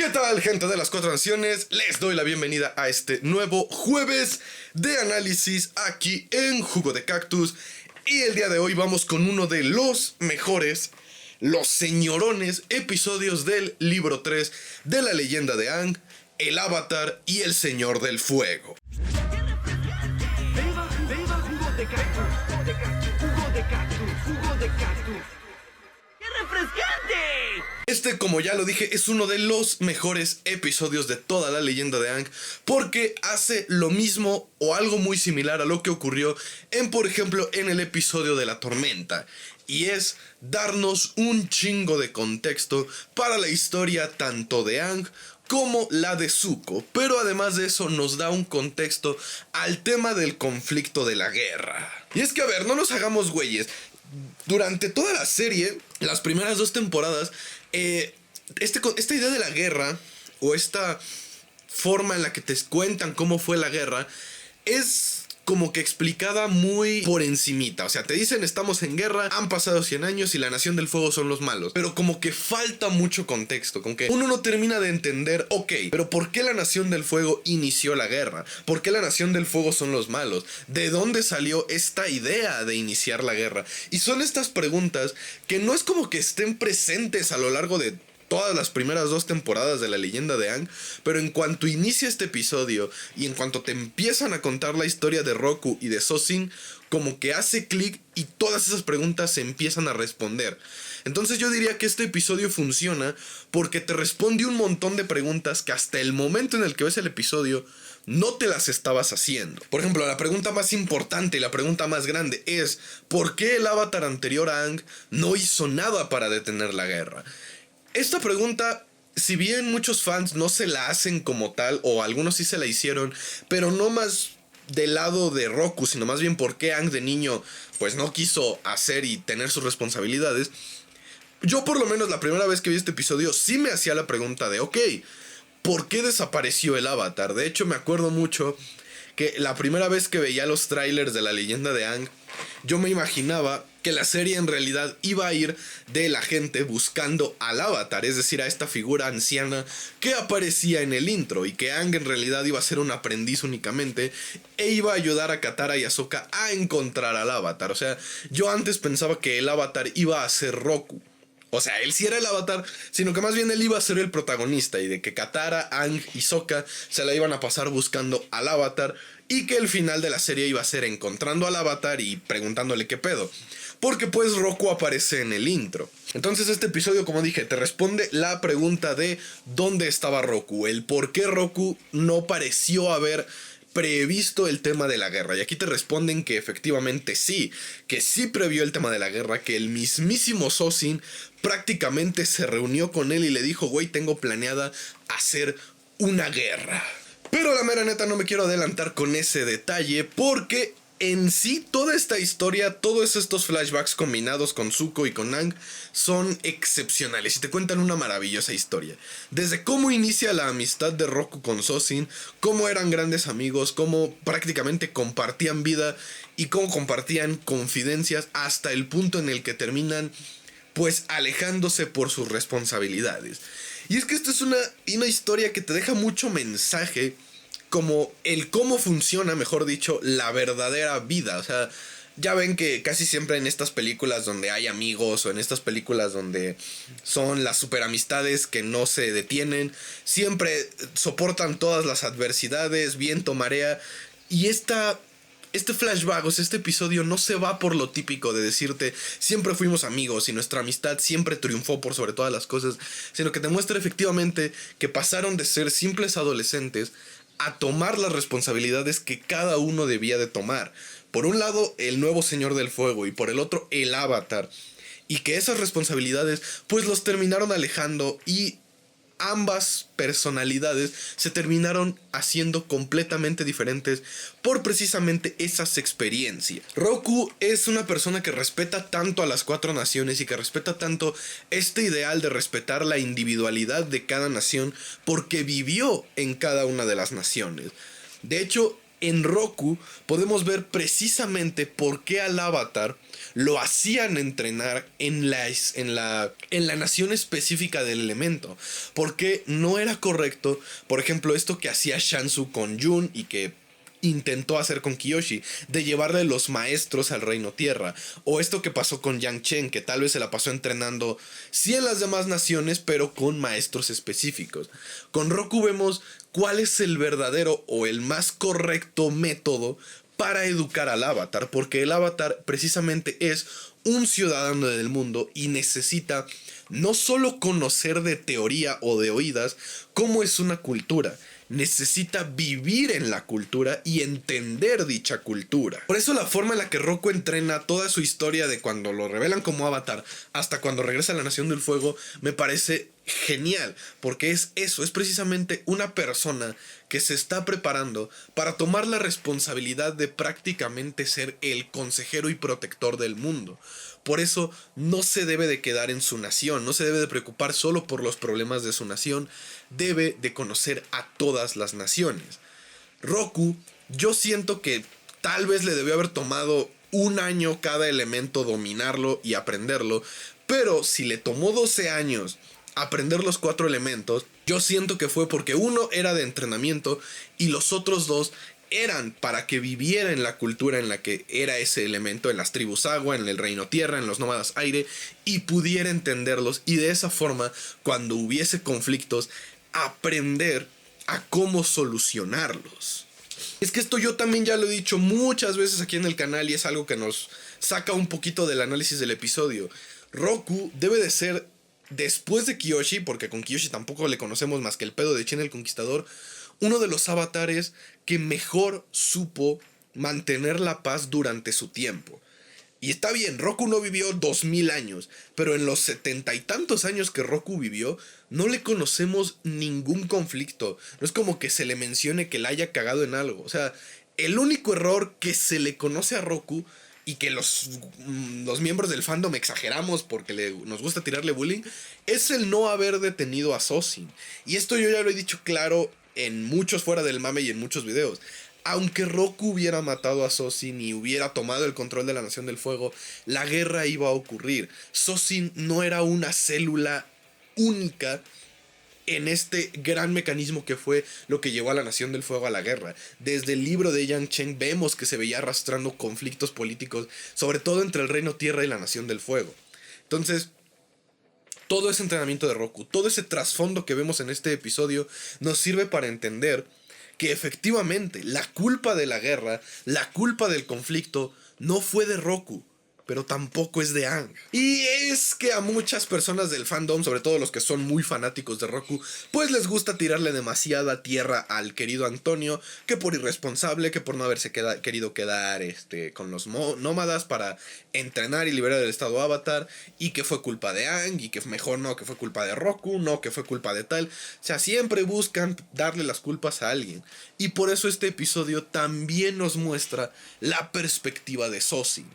¿Qué tal, gente de las Cuatro Naciones? Les doy la bienvenida a este nuevo jueves de análisis aquí en Jugo de Cactus. Y el día de hoy vamos con uno de los mejores, los señorones episodios del libro 3 de la leyenda de Aang, el Avatar y el Señor del Fuego. Beba jugo de cactus, jugo de cactus, jugo de cactus. ¡Qué refrescante! Este, como ya lo dije, es uno de los mejores episodios de toda la leyenda de Aang, porque hace lo mismo o algo muy similar a lo que ocurrió por ejemplo, en el episodio de la tormenta. Y es darnos un chingo de contexto para la historia tanto de Aang como la de Zuko, pero además de eso nos da un contexto al tema del conflicto de la guerra. Y es que, a ver, no nos hagamos güeyes. Durante toda la serie, las primeras 2 temporadas, esta idea de la guerra, o esta forma en la que te cuentan cómo fue la guerra, es como que explicada muy por encimita. O sea, te dicen estamos en guerra, han pasado 100 años y la Nación del Fuego son los malos. Pero como que falta mucho contexto, como que uno no termina de entender, ok, pero ¿por qué la Nación del Fuego inició la guerra? ¿Por qué la Nación del Fuego son los malos? ¿De dónde salió esta idea de iniciar la guerra? Y son estas preguntas que no es como que estén presentes a lo largo de todas las primeras 2 temporadas de la leyenda de Aang, pero en cuanto inicia este episodio y en cuanto te empiezan a contar la historia de Roku y de Sozin, como que hace clic y todas esas preguntas se empiezan a responder. Entonces yo diría que este episodio funciona porque te responde un montón de preguntas que hasta el momento en el que ves el episodio no te las estabas haciendo. Por ejemplo, la pregunta más importante y la pregunta más grande es ¿por qué el avatar anterior a Aang no hizo nada para detener la guerra? Esta pregunta, si bien muchos fans no se la hacen como tal, o algunos sí se la hicieron, pero no más del lado de Roku, sino más bien por qué Aang de niño pues no quiso hacer y tener sus responsabilidades. Yo por lo menos la primera vez que vi este episodio sí me hacía la pregunta de ok, ¿por qué desapareció el avatar? De hecho me acuerdo mucho que la primera vez que veía los trailers de la leyenda de Aang, yo me imaginaba que la serie en realidad iba a ir de la gente buscando al avatar, es decir, a esta figura anciana que aparecía en el intro, y que Aang en realidad iba a ser un aprendiz únicamente e iba a ayudar a Katara y Ahsoka a encontrar al avatar. O sea, yo antes pensaba que el avatar iba a ser Roku. O sea, él sí era el avatar, sino que más bien él iba a ser el protagonista, y de que Katara, Aang y Sokka se la iban a pasar buscando al avatar, y que el final de la serie iba a ser encontrando al avatar y preguntándole qué pedo. Porque pues Roku aparece en el intro. Entonces este episodio, como dije, te responde la pregunta de ¿dónde estaba Roku? El por qué Roku no pareció haber previsto el tema de la guerra. Y aquí te responden que efectivamente sí, que sí previó el tema de la guerra, que el mismísimo Sozin prácticamente se reunió con él y le dijo, güey, tengo planeada hacer una guerra. Pero la mera neta no me quiero adelantar con ese detalle, porque en sí toda esta historia, todos estos flashbacks combinados con Zuko y con Aang son excepcionales y te cuentan una maravillosa historia. Desde cómo inicia la amistad de Roku con Sozin, cómo eran grandes amigos, cómo prácticamente compartían vida y cómo compartían confidencias, hasta el punto en el que terminan pues alejándose por sus responsabilidades. Y es que esto es una historia que te deja mucho mensaje, como el cómo funciona, mejor dicho, la verdadera vida. O sea, ya ven que casi siempre en estas películas donde hay amigos, o en estas películas donde son las superamistades que no se detienen, siempre soportan todas las adversidades, viento, marea. Y este flashback, o sea, este episodio no se va por lo típico de decirte siempre fuimos amigos y nuestra amistad siempre triunfó por sobre todas las cosas, sino que te muestra efectivamente que pasaron de ser simples adolescentes a tomar las responsabilidades que cada uno debía de tomar. Por un lado, el nuevo Señor del Fuego, y por el otro, el avatar. Y que esas responsabilidades pues los terminaron alejando, y ambas personalidades se terminaron haciendo completamente diferentes por precisamente esas experiencias. Roku es una persona que respeta tanto a las 4 naciones y que respeta tanto este ideal de respetar la individualidad de cada nación, porque vivió en cada una de las naciones. De hecho, En Roku podemos ver precisamente por qué al Avatar lo hacían entrenar en la nación específica del elemento. Porque no era correcto, por ejemplo, esto que hacía Shansu con Jun y que intentó hacer con Kyoshi, de llevarle los maestros al Reino Tierra. O esto que pasó con Yang Chen, que tal vez se la pasó entrenando sí en las demás naciones, pero con maestros específicos. Con Roku vemos cuál es el verdadero o el más correcto método para educar al Avatar, porque el Avatar precisamente es un ciudadano del mundo y necesita no solo conocer de teoría o de oídas cómo es una cultura, necesita vivir en la cultura y entender dicha cultura. Por eso la forma en la que Roku entrena toda su historia de cuando lo revelan como Avatar hasta cuando regresa a la Nación del Fuego me parece genial, porque es eso, es precisamente una persona que se está preparando para tomar la responsabilidad de prácticamente ser el consejero y protector del mundo. Por eso no se debe de quedar en su nación, no se debe de preocupar solo por los problemas de su nación, debe de conocer a todas las naciones. Roku, yo siento que tal vez le debió haber tomado un año cada elemento dominarlo y aprenderlo, pero si le tomó 12 años aprender los 4 elementos, yo siento que fue porque uno era de entrenamiento y los otros 2 eran para que viviera en la cultura en la que era ese elemento, en las tribus agua, en el reino tierra, en los nómadas aire, y pudiera entenderlos y de esa forma, cuando hubiese conflictos, aprender a cómo solucionarlos. Es que esto yo también ya lo he dicho muchas veces aquí en el canal y es algo que nos saca un poquito del análisis del episodio. Roku debe de ser, después de Kyoshi, porque con Kyoshi tampoco le conocemos más que el pedo de Chen el Conquistador, uno de los avatares que mejor supo mantener la paz durante su tiempo. Y está bien, Roku no vivió 2000 años, pero en los 70 y tantos años que Roku vivió, no le conocemos ningún conflicto. No es como que se le mencione que la haya cagado en algo. O sea, el único error que se le conoce a Roku y que los miembros del fandom exageramos porque nos gusta tirarle bullying, es el no haber detenido a Sozin. Y esto yo ya lo he dicho claro en muchos fuera del mame y en muchos videos. Aunque Roku hubiera matado a Sozin y hubiera tomado el control de la Nación del Fuego, la guerra iba a ocurrir. Sozin no era una célula única en este gran mecanismo que fue lo que llevó a la Nación del Fuego a la guerra. Desde el libro de Yang Chen vemos que se veía arrastrando conflictos políticos, sobre todo entre el Reino Tierra y la Nación del Fuego. Entonces, todo ese entrenamiento de Roku, todo ese trasfondo que vemos en este episodio nos sirve para entender que efectivamente la culpa de la guerra, la culpa del conflicto no fue de Roku, pero tampoco es de Aang. Y es que a muchas personas del fandom, sobre todo los que son muy fanáticos de Roku, pues les gusta tirarle demasiada tierra al querido Antonio, que por irresponsable, que por no haberse querido quedar con los nómadas para entrenar y liberar el estado Avatar, y que fue culpa de Aang, y que mejor no, que fue culpa de Roku, no, que fue culpa de tal. O sea, siempre buscan darle las culpas a alguien. Y por eso este episodio también nos muestra la perspectiva de Sozin.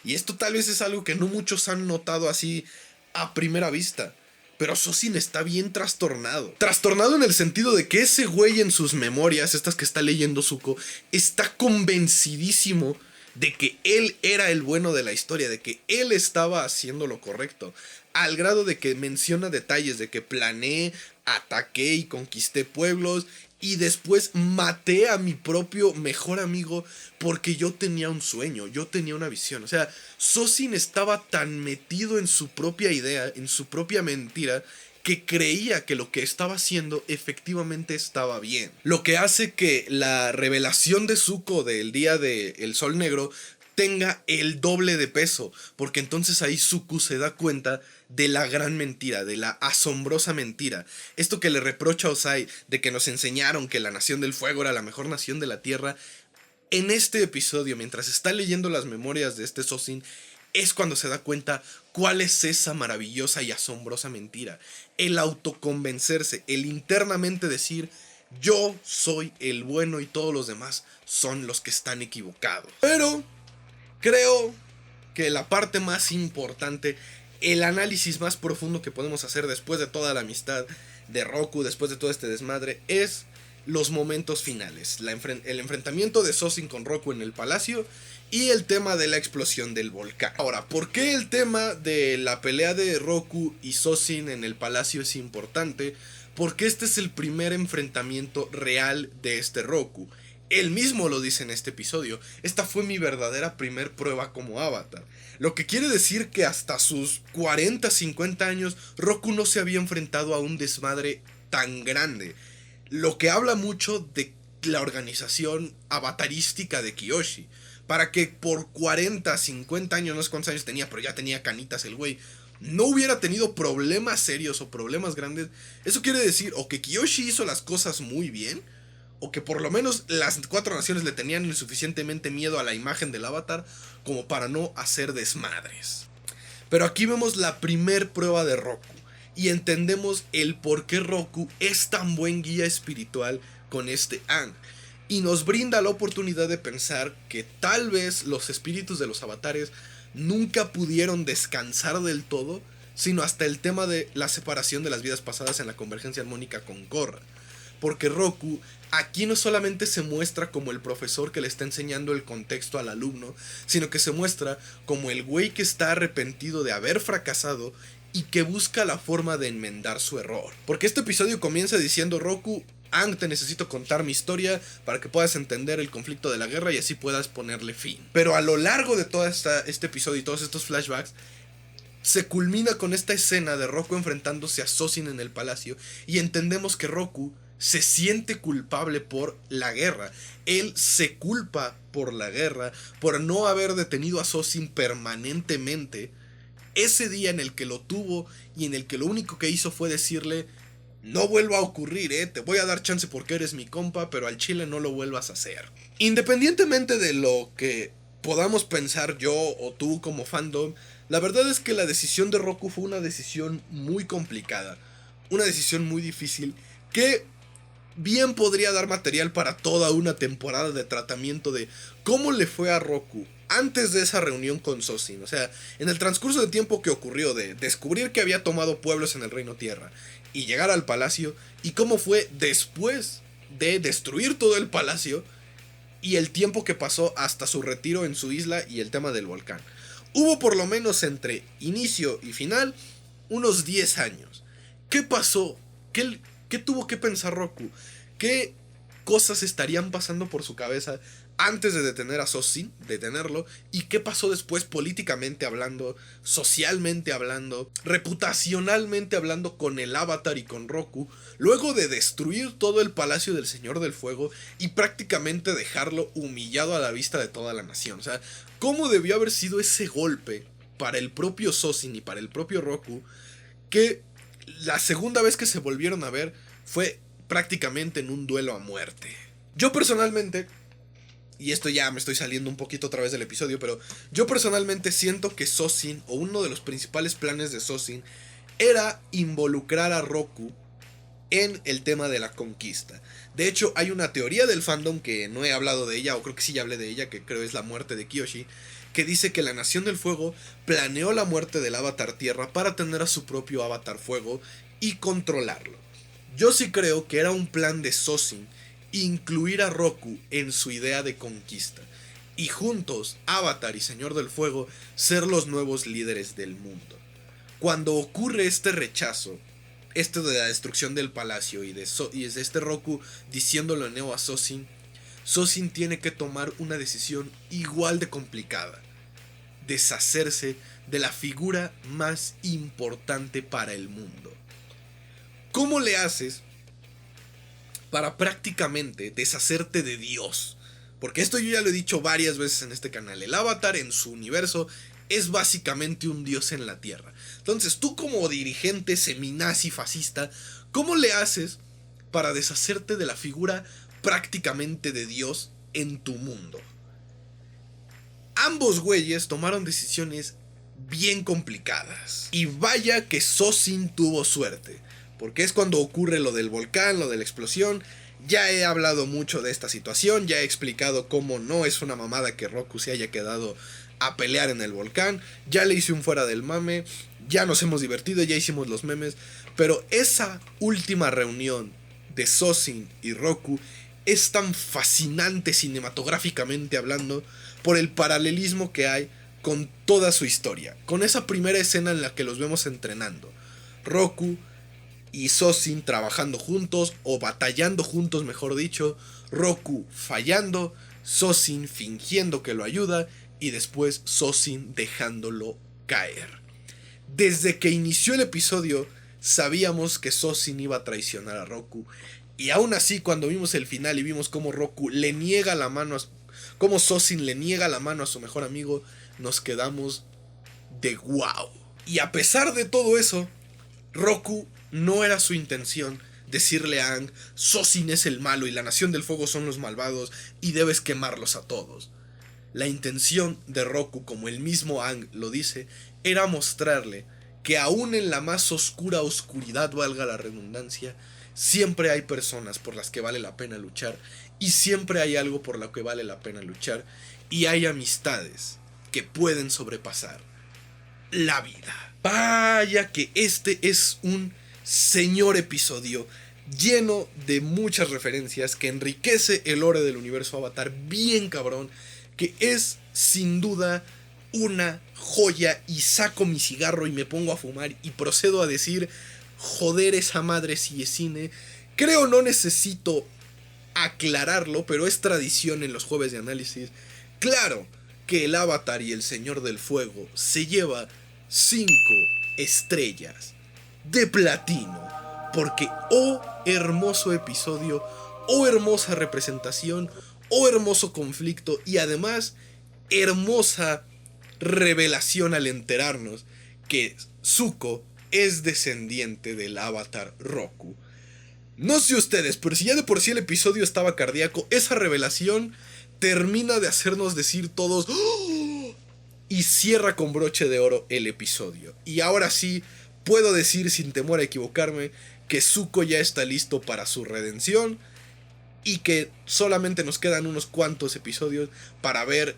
Y esto tal vez es algo que no muchos han notado así a primera vista. Pero Sozin está bien trastornado. Trastornado en el sentido de que ese güey en sus memorias, estas que está leyendo Zuko, está convencidísimo de que él era el bueno de la historia, de que él estaba haciendo lo correcto. Al grado de que menciona detalles de que planeé, ataqué y conquisté pueblos. Y después maté a mi propio mejor amigo porque yo tenía un sueño, yo tenía una visión. O sea, Sozin estaba tan metido en su propia idea, en su propia mentira, que creía que lo que estaba haciendo efectivamente estaba bien. Lo que hace que la revelación de Zuko del día del Sol Negro tenga el doble de peso, porque entonces ahí Zuko se da cuenta de la gran mentira, de la asombrosa mentira. Esto que le reprocha a Ozai de que nos enseñaron que la Nación del Fuego era la mejor nación de la Tierra. En este episodio, mientras está leyendo las memorias de este Sozin, es cuando se da cuenta cuál es esa maravillosa y asombrosa mentira. El autoconvencerse, el internamente decir: yo soy el bueno y todos los demás son los que están equivocados. Pero creo que la parte más importante, el análisis más profundo que podemos hacer después de toda la amistad de Roku, después de todo este desmadre, es los momentos finales, el enfrentamiento de Sozin con Roku en el palacio y el tema de la explosión del volcán. Ahora, ¿por qué el tema de la pelea de Roku y Sozin en el palacio es importante? Porque este es el primer enfrentamiento real de este Roku. Él mismo lo dice en este episodio. Esta fue mi verdadera primer prueba como avatar. Lo que quiere decir que hasta sus 40, 50 años, Roku no se había enfrentado a un desmadre tan grande. Lo que habla mucho de la organización avatarística de Kyoshi. Para que por 40, 50 años, no sé cuántos años tenía, pero ya tenía canitas el güey, no hubiera tenido problemas serios o problemas grandes. Eso quiere decir o que Kyoshi hizo las cosas muy bien, o que por lo menos las 4 naciones le tenían lo suficientemente miedo a la imagen del avatar como para no hacer desmadres. Pero aquí vemos la primer prueba de Roku y entendemos el por qué Roku es tan buen guía espiritual con este Aang. Y nos brinda la oportunidad de pensar que tal vez los espíritus de los avatares nunca pudieron descansar del todo, sino hasta el tema de la separación de las vidas pasadas en la convergencia armónica con Korra. Porque Roku aquí no solamente se muestra como el profesor que le está enseñando el contexto al alumno, sino que se muestra como el güey que está arrepentido de haber fracasado y que busca la forma de enmendar su error. Porque este episodio comienza diciendo: Roku, Aang, te necesito contar mi historia para que puedas entender el conflicto de la guerra y así puedas ponerle fin. Pero a lo largo de todo este episodio y todos estos flashbacks, se culmina con esta escena de Roku enfrentándose a Sozin en el palacio y entendemos que Roku se siente culpable por la guerra. Él se culpa por la guerra, por no haber detenido a Sozin permanentemente ese día en el que lo tuvo y en el que lo único que hizo fue decirle: no vuelva a ocurrir, te voy a dar chance porque eres mi compa, pero al chile no lo vuelvas a hacer. Independientemente de lo que podamos pensar yo o tú como fandom, la verdad es que la decisión de Roku fue una decisión muy complicada, una decisión muy difícil, que bien podría dar material para toda una temporada de tratamiento de cómo le fue a Roku antes de esa reunión con Sozin. O sea, en el transcurso de tiempo que ocurrió de descubrir que había tomado pueblos en el Reino Tierra y llegar al palacio, y cómo fue después de destruir todo el palacio y el tiempo que pasó hasta su retiro en su isla y el tema del volcán. Hubo por lo menos entre inicio y final unos 10 años. ¿Qué pasó? ¿Qué tuvo que pensar Roku? ¿Qué cosas estarían pasando por su cabeza antes de detener a Sozin, detenerlo? ¿Y qué pasó después políticamente hablando, socialmente hablando, reputacionalmente hablando con el Avatar y con Roku, luego de destruir todo el palacio del Señor del Fuego y prácticamente dejarlo humillado a la vista de toda la nación? O sea, ¿cómo debió haber sido ese golpe para el propio Sozin y para el propio Roku, que la segunda vez que se volvieron a ver fue prácticamente en un duelo a muerte? Yo personalmente, y esto ya me estoy saliendo un poquito a través del episodio, pero yo personalmente siento que Sozin, o uno de los principales planes de Sozin, era involucrar a Roku en el tema de la conquista. De hecho, hay una teoría del fandom que no he hablado de ella, o creo que sí ya hablé de ella, que creo es la muerte de Kyoshi, que dice que la Nación del Fuego planeó la muerte del Avatar Tierra para tener a su propio Avatar Fuego y controlarlo. Yo sí creo que era un plan de Sozin incluir a Roku en su idea de conquista, y juntos, Avatar y Señor del Fuego, ser los nuevos líderes del mundo. Cuando ocurre este rechazo, de la destrucción del palacio y de este Roku diciéndolo en Neo a Sozin, Sozin tiene que tomar una decisión igual de complicada: deshacerse de la figura más importante para el mundo. ¿Cómo le haces para prácticamente deshacerte de Dios? Porque esto yo ya lo he dicho varias veces en este canal. El Avatar en su universo es básicamente un dios en la tierra. Entonces tú, como dirigente seminazi fascista, ¿cómo le haces para deshacerte de la figura prácticamente de Dios en tu mundo? Ambos güeyes tomaron decisiones bien complicadas. Y vaya que Sozin tuvo suerte, porque es cuando ocurre lo del volcán, lo de la explosión. Ya he hablado mucho de esta situación, ya he explicado cómo no es una mamada que Roku se haya quedado a pelear en el volcán. Ya le hice un fuera del mame, ya nos hemos divertido, ya hicimos los memes. Pero esa última reunión de Sozin y Roku es tan fascinante cinematográficamente hablando por el paralelismo que hay con toda su historia. Con esa primera escena en la que los vemos entrenando. Roku y Sozin trabajando juntos o batallando juntos, mejor dicho. Roku fallando, Sozin fingiendo que lo ayuda y después Sozin dejándolo caer. Desde que inició el episodio sabíamos que Sozin iba a traicionar a Roku. Y aún así, cuando vimos el final y vimos cómo Roku le niega la mano cómo Sozin le niega la mano a su mejor amigo, nos quedamos de wow. Y a pesar de todo eso, Roku no era su intención decirle a Aang: Sozin es el malo y la Nación del Fuego son los malvados y debes quemarlos a todos. La intención de Roku, como el mismo Aang lo dice, era mostrarle que aún en la más oscura oscuridad, valga la redundancia, siempre hay personas por las que vale la pena luchar y siempre hay algo por lo que vale la pena luchar y hay amistades que pueden sobrepasar la vida. Vaya que este es un señor episodio lleno de muchas referencias que enriquece el lore del universo Avatar bien cabrón, que es sin duda una joya. Y saco mi cigarro y me pongo a fumar y procedo a decir: joder, esa madre sí es cine. Creo no necesito aclararlo, pero es tradición en los jueves de análisis. Claro que el Avatar y el Señor del Fuego se lleva 5 estrellas de platino, porque oh hermoso episodio, oh hermosa representación, oh hermoso conflicto y además hermosa revelación al enterarnos que Zuko es descendiente del Avatar Roku. No sé ustedes, pero si ya de por sí el episodio estaba cardíaco, esa revelación termina de hacernos decir todos ¡oh! Y cierra con broche de oro el episodio. Y ahora sí puedo decir sin temor a equivocarme que Zuko ya está listo para su redención y que solamente nos quedan unos cuantos episodios para ver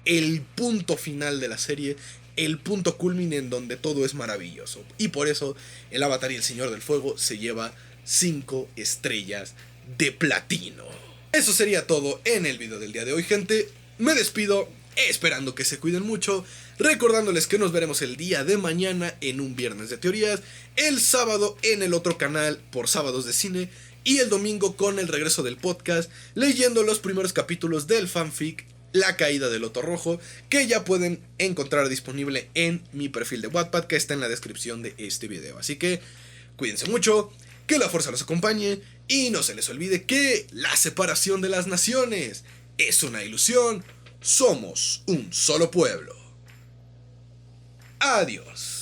el punto final de la serie, el punto culmine en donde todo es maravilloso. Y por eso el Avatar y el Señor del Fuego se lleva 5 estrellas de platino. Eso sería todo en el video del día de hoy, gente. Me despido esperando que se cuiden mucho, recordándoles que nos veremos el día de mañana en un viernes de teorías, el sábado en el otro canal por Sábados de Cine y el domingo con el regreso del podcast leyendo los primeros capítulos del fanfic La Caída del Loto Rojo, que ya pueden encontrar disponible en mi perfil de Wattpad, que está en la descripción de este video. Así que cuídense mucho, que la fuerza los acompañe y no se les olvide que la separación de las naciones es una ilusión. Somos un solo pueblo. Adiós.